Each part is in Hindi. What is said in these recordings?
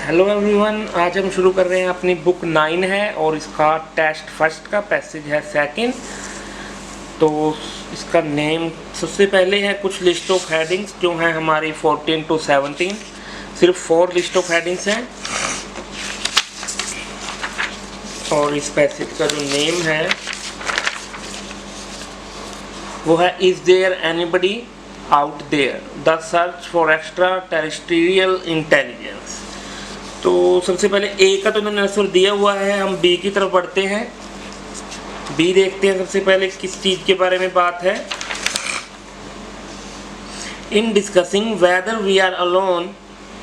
हेलो एवरीवन, आज हम शुरू कर रहे हैं अपनी बुक 9 है और इसका टेस्ट फर्स्ट का पैसेज है सेकंड। तो इसका नेम सबसे पहले है कुछ लिस्ट ऑफ हेडिंग्स जो हैं हमारी 14 to 17, सिर्फ 4 लिस्ट ऑफ हेडिंग्स हैं। और इस पैसेज का जो नेम है वो है is there anybody out there the search for extra terrestrial intelligence. तो सबसे पहले ए का तो इन्होंने आंसर दिया हुआ है, हम बी की तरफ बढ़ते हैं। बी देखते हैं सबसे पहले किस चीज़ के बारे में बात है। In discussing whether we are alone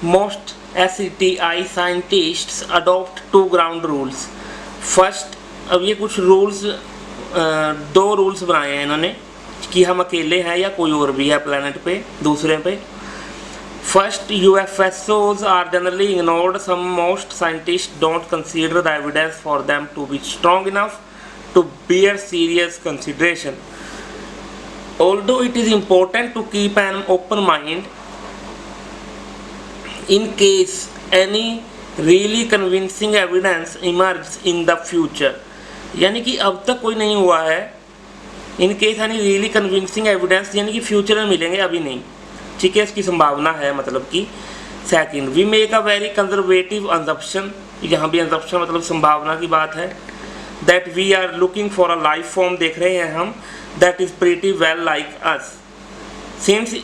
most SETI scientists adopt 2 ground rules. First, अब ये कुछ रूल्स 2 रूल्स बनाए हैं इन्होंने कि हम अकेले हैं या कोई और भी है प्लेनेट पे दूसरे पे। First, UFOs are generally ignored. Some most scientists don't consider the evidence for them to be strong enough to bear serious consideration. Although it is important to keep an open mind in case any really convincing evidence emerges in the future. यानी कि अब तक कोई नहीं हुआ है। In case any really convincing evidence यानी कि फ्यूचर में मिलेंगे, अभी नहीं, ठीक है, इसकी संभावना है। मतलब कि second, we make a very conservative assumption, यहाँ भी असम्पशन मतलब संभावना की बात है। That we are looking for a life form, देख रहे हैं हम, that is pretty well like us. Since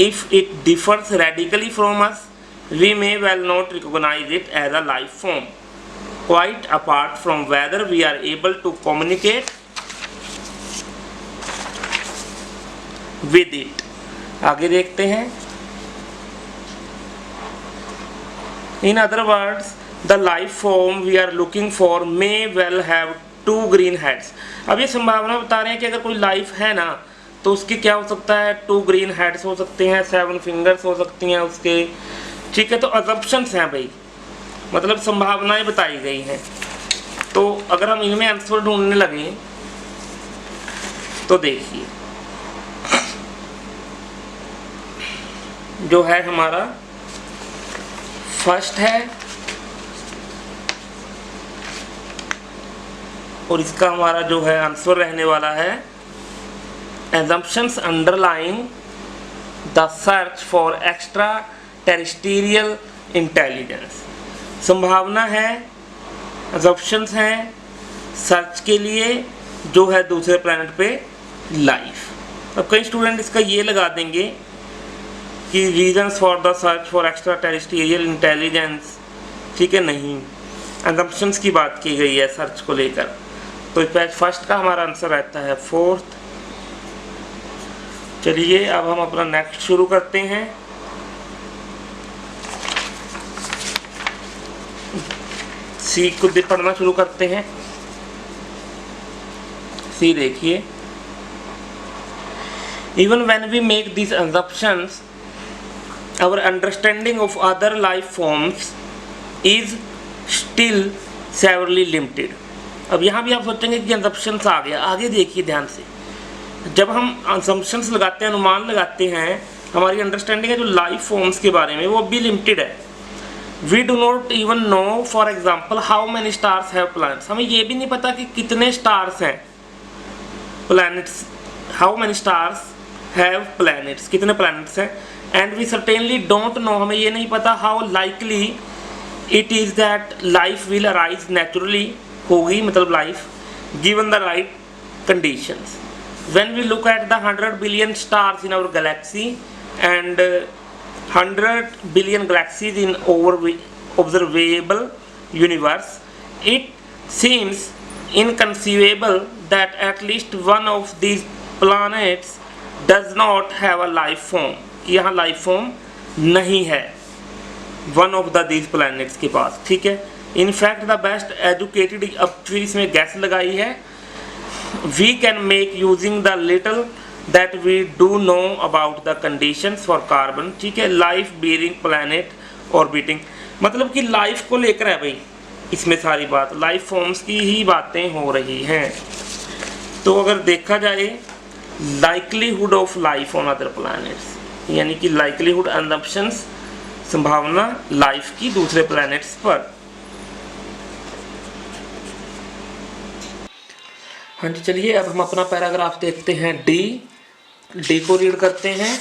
if it differs radically from us we may well not recognize it as a life form, quite apart from whether we are able to communicate with it. आगे देखते हैं। In other words the life form we are looking for may well have 2 green heads. अब ये संभावना बता रहे हैं कि अगर कोई लाइफ है ना तो उसके क्या हो सकता है, 2 ग्रीन हेड्स हो सकते हैं, 7 फिंगर्स हो सकती हैं उसके, ठीक है। तो असम्पशंस हैं भाई, मतलब संभावनाएं बताई गई हैं। तो अगर हम इनमें आंसर ढूंढने लगे तो देखिए जो है हमारा फर्स्ट है और इसका हमारा जो है आंसर रहने वाला है assumptions underlying the search for extra terrestrial intelligence। संभावना है, assumptions हैं सर्च के लिए जो है दूसरे प्लैनेट पे लाइफ। अब कई स्टूडेंट इसका ये लगा देंगे कि reasons for the search for extra terrestrial intelligence, ठीक है, नहीं, असम्पशंस की बात की गई है सर्च को लेकर। तो फर्स्ट का हमारा आंसर रहता है 4th। चलिए अब हम अपना नेक्स्ट शुरू करते हैं। सी को पढ़ना शुरू करते हैं। सी देखिए, even when we make this assumptions our understanding of other life forms is still severely limited। अब यहाँ भी आप सोचेंगे कि assumptions आ गया, आगे देखिए ध्यान से। जब हम assumptions लगाते हैं, अनुमान लगाते हैं, हमारी अंडरस्टैंडिंग है जो लाइफ फॉर्म्स के बारे में वो भी लिमिटेड है। We do not even know for example how many stars have planets। हमें ये भी नहीं पता कि कितने स्टार्स हैं, planets, how many stars have planets, कितने planets हैं। And we certainly don't know, हमें ये नहीं पता how likely it is that life will arise naturally, होगी मतलब life, given the right conditions. When we look at the 100 billion stars in our galaxy and 100 billion galaxies in observable universe, it seems inconceivable that at least one of these planets does not have a life form, कि यहाँ लाइफ फॉर्म नहीं है one of the these planets के पास, ठीक है। इनफैक्ट द बेस्ट एजुकेटेड, अब फिर इसमें गैस लगाई है, we can make using the little that we do know about the conditions for carbon, ठीक है, लाइफ बीइंग प्लैनेट ऑर्बिटिंग। मतलब कि लाइफ को लेकर है भाई इसमें सारी बात, लाइफ फॉर्म्स की ही बातें हो रही हैं। तो अगर देखा जाए likelihood of life on other planets, यानी कि लाइकलीहुड असम्पशंस संभावना लाइफ की दूसरे प्लैनेट्स पर। हाँ जी, चलिए अब हम अपना पैराग्राफ देखते हैं। डी को रीड करते हैं।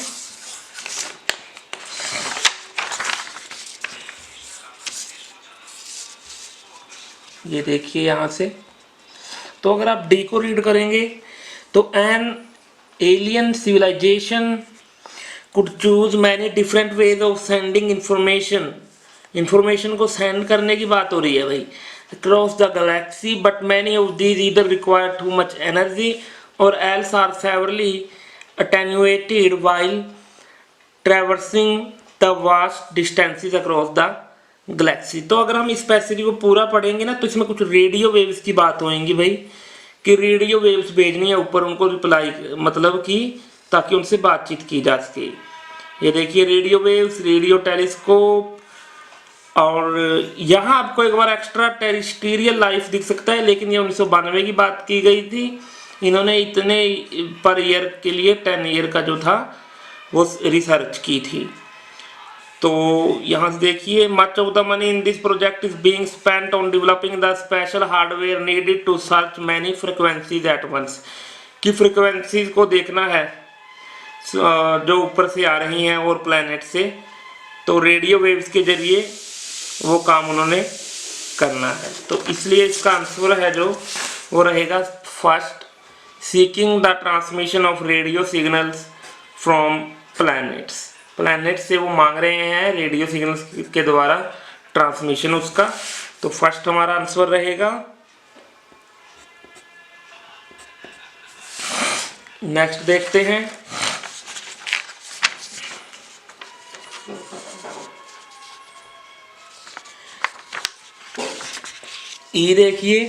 ये देखिए यहाँ से, तो अगर आप डी को रीड करेंगे तो an alien civilization could choose many different ways of sending information को सेंड करने की बात हो रही है भाई, across the galaxy, but many of these either require too much energy or else are severely attenuated while traversing the vast distances across the galaxy। तो अगर हम इस पैसेज को पूरा पढ़ेंगे ना तो इसमें कुछ रेडियो वेव्स की बात होएंगी भाई, कि रेडियो वेव्स भेजनी है ऊपर उनको रिप्लाई, मतलब कि ताकि उनसे बातचीत की जा सके। ये देखिए रेडियो वेव्स, रेडियो टेलीस्कोप, और यहाँ आपको एक बार एक्स्ट्रा टेरेस्ट्रियल लाइफ दिख सकता है, लेकिन ये 1992 की बात की गई थी। इन्होंने इतने पर ईयर के लिए 10 ईयर का जो था वो रिसर्च की थी। तो यहाँ से देखिए, much of the money in this project is being spent on developing the special hardware needed to search many frequencies at once, कि फ्रिक्वेंसीज को देखना है जो ऊपर से आ रही हैं और प्लैनेट से, तो रेडियो वेव्स के जरिए वो काम उन्होंने करना है। तो इसलिए इसका आंसर है जो वो रहेगा first, seeking the transmission of radio signals from planets. Planet से वो मांग रहे हैं रेडियो सिग्नल्स के द्वारा ट्रांसमिशन उसका, तो फर्स्ट हमारा आंसर रहेगा। नेक्स्ट देखते हैं, ई देखिए,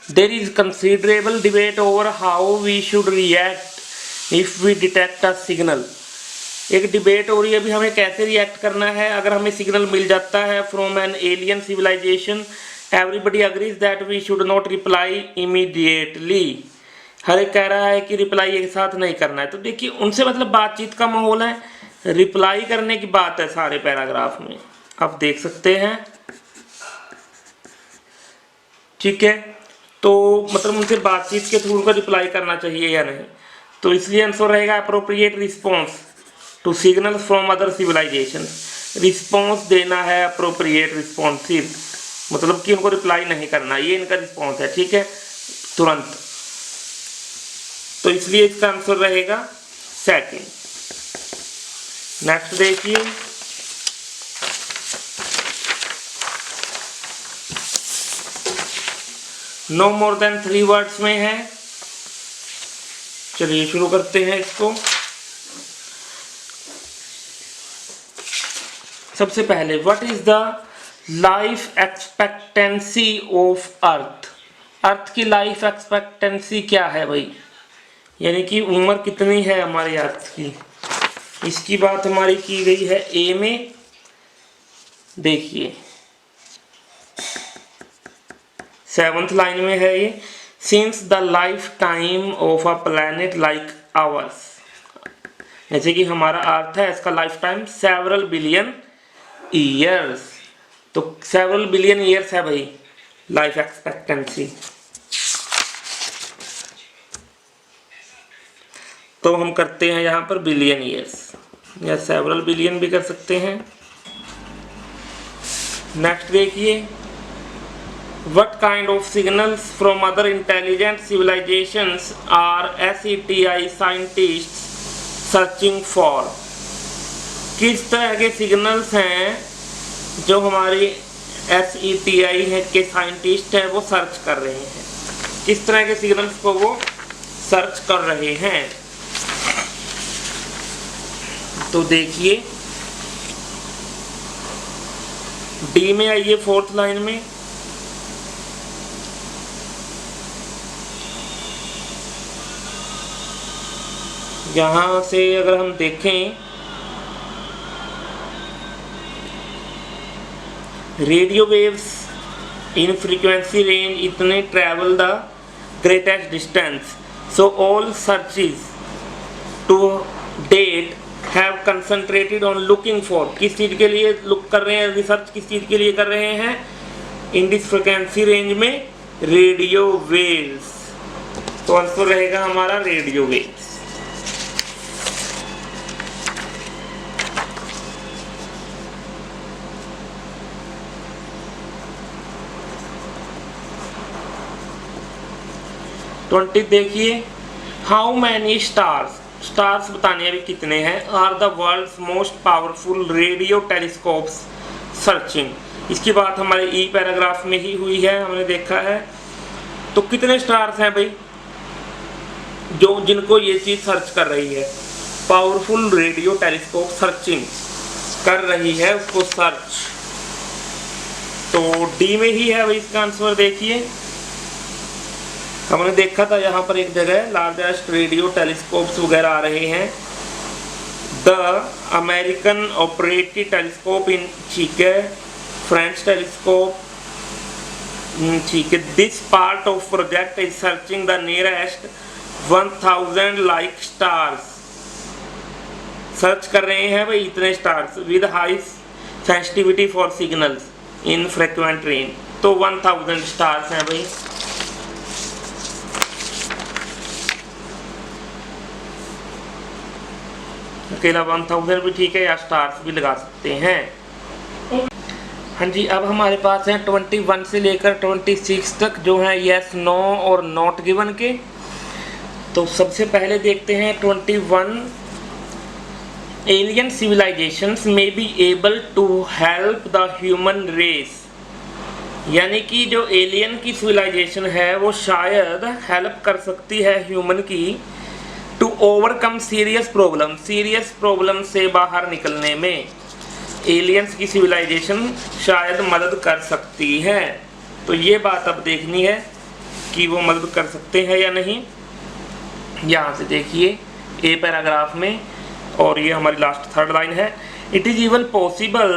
there is considerable debate over how we should react if we detect a signal. एक डिबेट हो रही है अभी हमें कैसे रिएक्ट करना है अगर हमें सिग्नल मिल जाता है from an alien civilization. Everybody agrees that we should not reply immediately. हर एक कह रहा है कि रिप्लाई एक साथ नहीं करना है। तो देखिए उनसे मतलब बातचीत का माहौल है, रिप्लाई करने की बात है सारे पैराग्राफ में, आप देख सकते हैं, ठीक है। तो मतलब उनसे बातचीत के थ्रू उनको रिप्लाई करना चाहिए या नहीं, तो इसलिए आंसर रहेगा appropriate response to signals from other civilization. Response देना है अप्रोप्रिएट रिस्पॉन्सिव, मतलब कि उनको रिप्लाई नहीं करना, ये इनका रिस्पॉन्स है, ठीक है, तुरंत। तो इसलिए इसका आंसर रहेगा सेकंड। नेक्स्ट देखिए, नो मोर देन 3 वर्ड्स में है। चलिए शुरू करते हैं इसको। सबसे पहले, what is the life expectancy of earth. Earth की लाइफ एक्सपेक्टेंसी क्या है भाई, यानी कि उम्र कितनी है हमारी अर्थ की, इसकी बात हमारी की गई है ए में। देखिए 7th लाइन में है ये, since the life time of a planet like ours. जैसे कि हमारा अर्थ है, इसका life time several billion years, तो सेवरल बिलियन ईयर्स है भाई लाइफ एक्सपेक्टेंसी। तो हम करते हैं यहाँ पर बिलियन ईयर्स या सेवरल बिलियन भी कर सकते हैं। नेक्स्ट देखिए, what kind of signals from other intelligent civilizations are SETI scientists searching for। किस तरह के सिग्नल्स हैं जो हमारी SETI है के साइंटिस्ट हैं वो सर्च कर रहे हैं, किस तरह के सिग्नल्स को वो सर्च कर रहे हैं। तो देखिए डी में आइए 4th लाइन में, यहाँ से अगर हम देखें radio waves in frequency range इतने travel the greatest distance, so all searches to date have concentrated on looking for, किस चीज़ के लिए लुक कर रहे हैं, रिसर्च किस चीज़ के लिए कर रहे हैं, इन दिस फ्रिक्वेंसी रेंज में रेडियो वेव्स। तो आंसर रहेगा हमारा रेडियो वेव्स। ट्वेंटी देखिए, हाउ मैनी स्टार्स, स्टार्स बताने अभी कितने हैं, are the world's most powerful radio telescopes searching. इसकी बात हमारे ई पैराग्राफ में ही हुई है, हमने देखा है। तो कितने स्टार्स हैं भाई जो जिनको ये चीज़ सर्च कर रही है, पावरफुल रेडियो टेलीस्कोप सर्चिंग कर रही है उसको सर्च। तो डी में ही है भाई इसका आंसर। देखिए हमने देखा था यहाँ पर एक जगह लार्जेस्ट रेडियो टेलीस्कोप्स वगैरह आ रहे हैं, द अमेरिकन ऑपरेटेड टेलीस्कोप इन, ठीक है, फ्रेंच टेलीस्कोप, ठीक है, this part of project is searching the nearest 1000 like stars, search कर रहे हैं भाई इतने stars with high sensitivity for signals in frequent range. तो 1000 स्टार्स हैं भाई। अकेला 1000 भी ठीक है, या स्टार्स भी लगा सकते हैं। हाँ जी, अब हमारे पास है 21 से लेकर 26 तक जो है यस, नो और नॉट गिवन के। तो सबसे पहले देखते हैं 21, alien civilizations may be able to help the human race, यानी कि जो एलियन की सिविलाइजेशन है वो शायद हेल्प कर सकती है ह्यूमन की टू ओवरकम सीरियस प्रॉब्लम से बाहर निकलने में एलियंस की सिविलाइजेशन शायद मदद कर सकती है। तो ये बात अब देखनी है कि वो मदद कर सकते हैं या नहीं। यहाँ से देखिए ए पैराग्राफ में, और ये हमारी लास्ट थर्ड लाइन है, it is even possible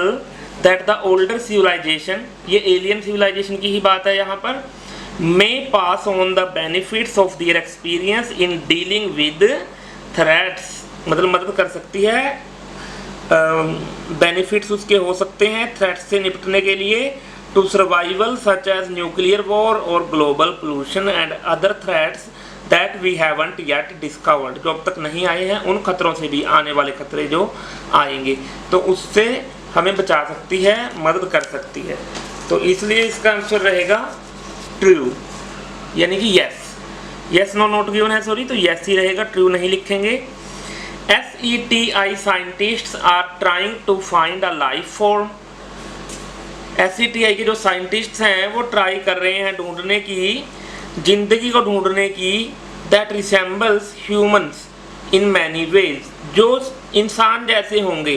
that the older civilization, ये एलियन सिविलाइजेशन की ही बात है यहाँ पर, may pass on the benefits of their experience in dealing with threats, मतलब मदद कर सकती है, बेनिफिट्स उसके हो सकते हैं थ्रेट्स से निपटने के लिए, to survival such as nuclear war और global pollution and other threats that we haven't yet discovered, जो अब तक नहीं आए हैं उन खतरों से भी, आने वाले खतरे जो आएंगे तो उससे हमें बचा सकती है, मदद कर सकती है। तो इसलिए इसका आंसर रहेगा ट्रू, यानी कि yes. Yes no not given है, सॉरी, तो यस ही रहेगा, ट्रू नहीं लिखेंगे। SETI scientists are trying to find a life form, SETI के जो साइंटिस्ट्स हैं वो ट्राई कर रहे हैं ढूंढने की, जिंदगी को ढूंढने की, that resembles humans in many ways, जो इंसान जैसे होंगे,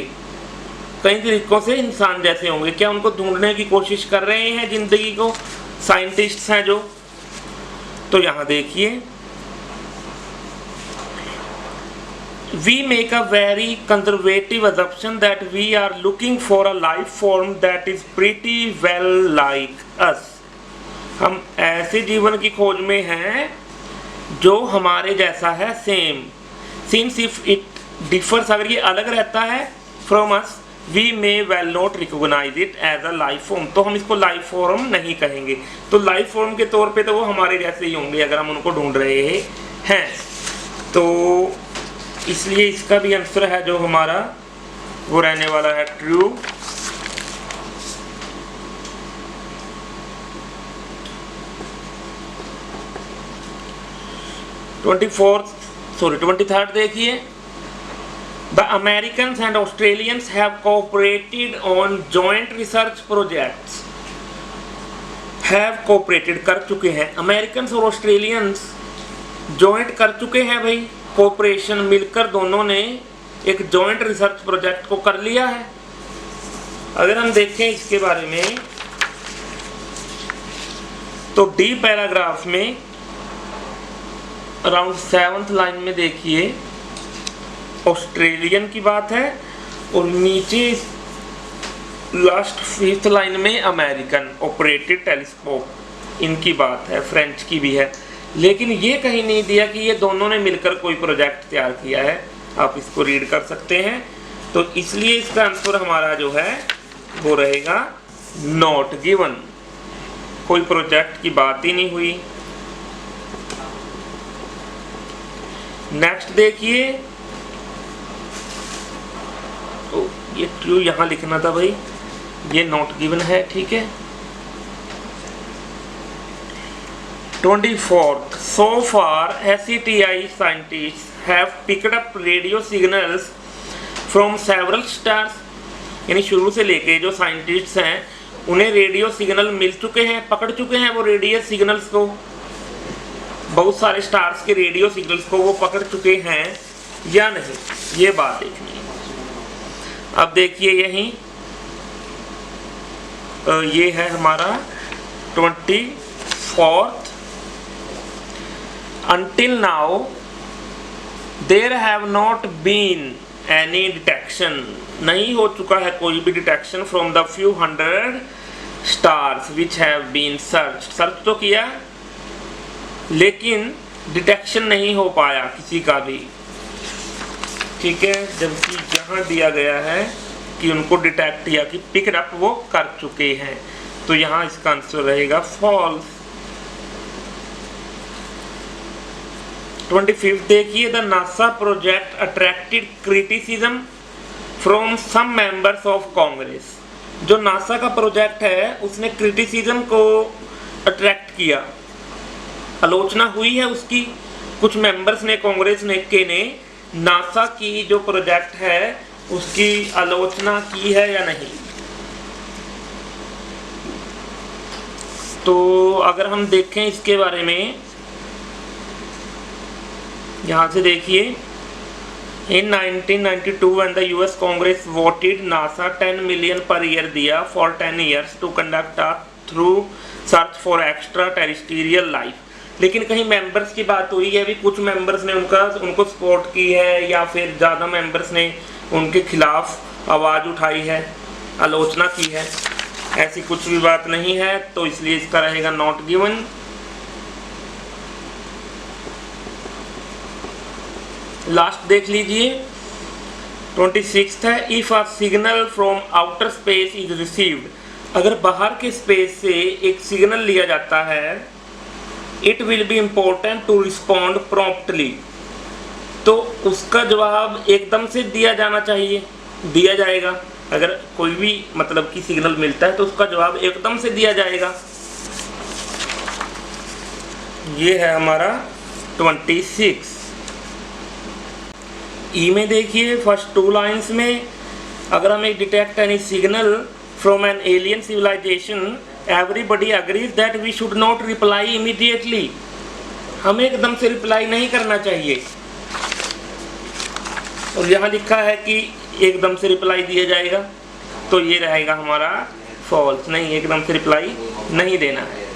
कई तरीकों से इंसान जैसे होंगे। क्या उनको ढूंढने की कोशिश कर रहे हैं जिंदगी को साइंटिस्ट्स हैं जो। तो यहां देखिए, we make a very conservative assumption that we are looking for a life form that is pretty well like us, हम ऐसे जीवन की खोज में हैं जो हमारे जैसा है, same. Since if it differs, अगर ये अलग रहता है from us, we may well not recognize it as a life form, तो हम इसको लाइफ फॉर्म नहीं कहेंगे। तो लाइफ फॉर्म के तौर पे तो वो हमारे जैसे ही होंगे अगर हम उनको ढूंढ रहे हैं। तो इसलिए इसका भी आंसर है जो हमारा वो रहने वाला है ट्रू। ट्वेंटी थर्ड देखिए, The Americans and Australians have cooperated on joint research projects. Have cooperated कर चुके हैं, अमेरिकन्स और ऑस्ट्रेलियंस जॉइंट कर चुके हैं भाई, कोऑपरेशन मिलकर दोनों ने एक जॉइंट रिसर्च प्रोजेक्ट को कर लिया है। अगर हम देखें इसके बारे में तो डी पैराग्राफ में अराउंड 7th लाइन में देखिए ऑस्ट्रेलियन की बात है, और नीचे लास्ट 5th लाइन में अमेरिकन ऑपरेटेड टेलीस्कोप इनकी बात है, फ्रेंच की भी है। लेकिन ये कहीं नहीं दिया कि ये दोनों ने मिलकर कोई प्रोजेक्ट तैयार किया है, आप इसको रीड कर सकते हैं। तो इसलिए इसका आंसर हमारा जो है वो रहेगा नॉट गिवन, कोई प्रोजेक्ट की बात ही नहीं हुई। नेक्स्ट देखिए, तो ये ट्रू यहां लिखना था भाई, ये नॉट गिवन है, ठीक है। 24th, so far SETI scientists have picked up radio signals from several stars, यानी शुरू से लेके जो साइंटिस्ट्स हैं उन्हें रेडियो सिग्नल मिल चुके हैं, पकड़ चुके हैं वो रेडियो सिग्नल्स को, बहुत सारे स्टार्स के रेडियो सिग्नल्स को वो पकड़ चुके हैं या नहीं, ये बात देखनी है। अब देखिए यहीं ये है हमारा 24th, until now there have not been any detection, नहीं हो चुका है कोई भी detection from the few hundred stars which have been searched, search तो किया लेकिन डिटेक्शन नहीं हो पाया किसी का भी, ठीक है। जबकि यहाँ दिया गया है कि उनको डिटेक्ट या कि पिक अप वो कर चुके हैं, तो यहाँ इसका आंसर रहेगा फॉल्स। 25th देखिए, the NASA project attracted criticism from some members of Congress, जो नासा का प्रोजेक्ट है उसने क्रिटिसिज्म को अट्रैक्ट किया, आलोचना हुई है उसकी, कुछ मेंबर्स ने कांग्रेस ने नासा की जो प्रोजेक्ट है उसकी आलोचना की है या नहीं। तो अगर हम देखें इसके बारे में, यहाँ से देखिए, इन 1992 when the US Congress voted NASA 10 million per year दिया for 10 years to conduct a through search for extra terrestrial life, लेकिन कहीं मेंबर्स की बात हुई है भी, कुछ मेंबर्स ने उनको सपोर्ट की है या फिर ज़्यादा मेंबर्स ने उनके खिलाफ आवाज़ उठाई है, आलोचना की है, ऐसी कुछ भी बात नहीं है, तो इसलिए इसका रहेगा नॉट गिवन। लास्ट देख लीजिए 26th है, if a signal from outer space is received, अगर बाहर के स्पेस से एक सिग्नल लिया जाता है, it will be important to respond promptly, तो उसका जवाब एकदम से दिया जाना चाहिए, दिया जाएगा। अगर कोई भी मतलब कि सिग्नल मिलता है तो उसका जवाब एकदम से दिया जाएगा। ये है हमारा 26। ई में देखिए फर्स्ट 2 लाइन्स में, अगर हम एक detect any signal from an alien civilization everybody agrees that we should not reply immediately, हमें एकदम से रिप्लाई नहीं करना चाहिए, और यहाँ लिखा है कि एकदम से रिप्लाई दिया जाएगा, तो ये रहेगा हमारा फॉल्स, नहीं एकदम से रिप्लाई नहीं देना है।